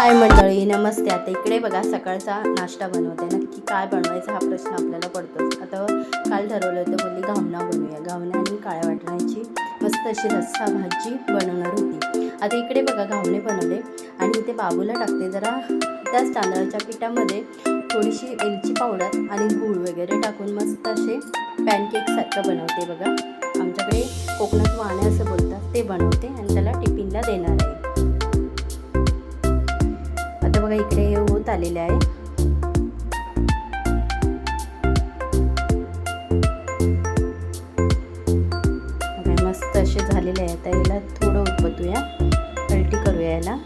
हाय मंडळी, नमस्ते. आता इकडे बघा सकाळचा नाश्ता बनवते. नक्की काय बनवायचा हा प्रश्न आपल्याला पडतोच. आता काल ठरवलं होतं, बोलली घावना बनवूया. घावना आणि काळ्या वाटण्याची मस्त अशी रस्सा भाजी बनवणार होती. आता इकडे बघा घावणे बनवले आणि इथे बाबूला टाकते जरा त्याच तांदळाच्या पिठामध्ये थोडीशी वेलची पावडर आणि गूळ वगैरे टाकून मस्त असे पॅनकेकसारखं बनवते. बघा आमच्याकडे कोकणात वाणे असं बोलतात, ते बनवते आणि त्याला टिफिनला देणार आहे. आता बघा इकडे हे होत आलेले आहे. मस्त असे झालेले आहे. आता याला थोडं उपतूया, पलटी करूया याला.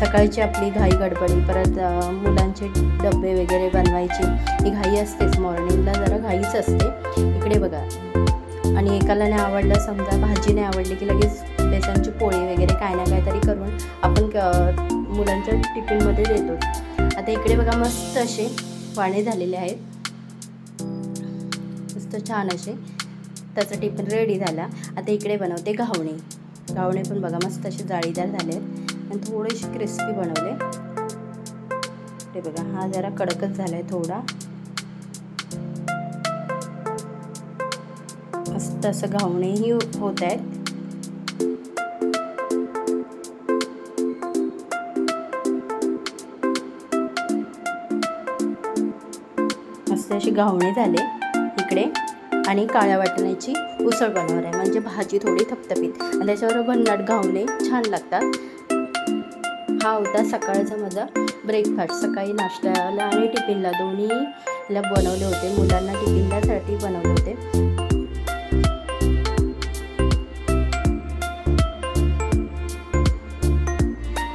सकाळची आपली घाई गडबडी, परत मुलांचे डबे वगैरे बनवायचे, ही घाई असतेच. मॉर्निंगला जरा घाईच असते. इकडे बघा, आणि एकाला नाही आवडलं, समजा भाजी नाही आवडली की लगेच बेसनची पोळी वगैरे काय ना काय तरी करून आपण मुलांच्या टिफिनमध्ये देतो. आता इकडे बघा मस्त असे वाणे झालेले आहेत, मस्त छान असे. त्याचा टिफिन रेडी झाला. आता इकडे बनवते घावणे. घावणे पण बघा मस्त असे जाळीदार झाले आहेत आणि थोडेसे क्रिस्पी बनवले. ते बघा हा जरा कडकच झाला आहे थोडा. मस्त असं घावणेही होत आहेत. मस्त असे घावणे झाले इकडे. आणि काळ्या वाटण्याची उसळ बनवणार आहे, म्हणजे भाजी थोडी थपथपीत आणि त्याच्यावर भन्नाट घावणे छान लागतात. हा होता सकाळचा माझा ब्रेकफास्ट. सकाळी नाश्त्याला आणि टिफिनला दोन्हीला बनवले होते. मुलांना टिफिनसाठी बनवले होते.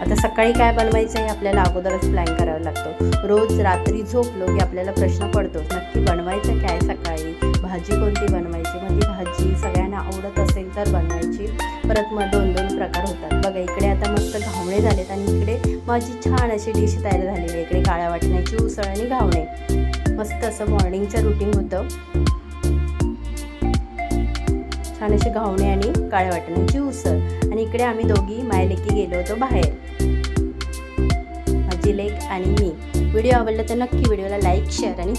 आता सकाळी काय बनवायचं आहे आपल्याला अगोदरच प्लॅन करावा लागतो. रोज रात्री झोपलो की आपल्याला प्रश्न पडतोच, नक्की बनवायचं काय सकाळी, भाजी कोणती बनवायची. मग ती भाजी सगळ्यांना आवडत असेल तर बनवायची. परत मग दोन प्रकार होतात. बघा इकडे आता मस्त घावणे झालेत आणि इकडे माझी छान अशी डिश तयार झालेली आहे. इकडे काळ्या वाटण्याची उसळ आणि घावणे. मस्त असं मॉर्निंगचं रुटीन होतं. छान असे घावणे आणि काळ्या वाटण्याची उसळ. आणि इकडे आम्ही दोघी मायलेकी गेलो होतो बाहेर, माझी लेक आणि मी. व्हिडिओ आवडला तर नक्की व्हिडिओला लाईक, शेअर आणि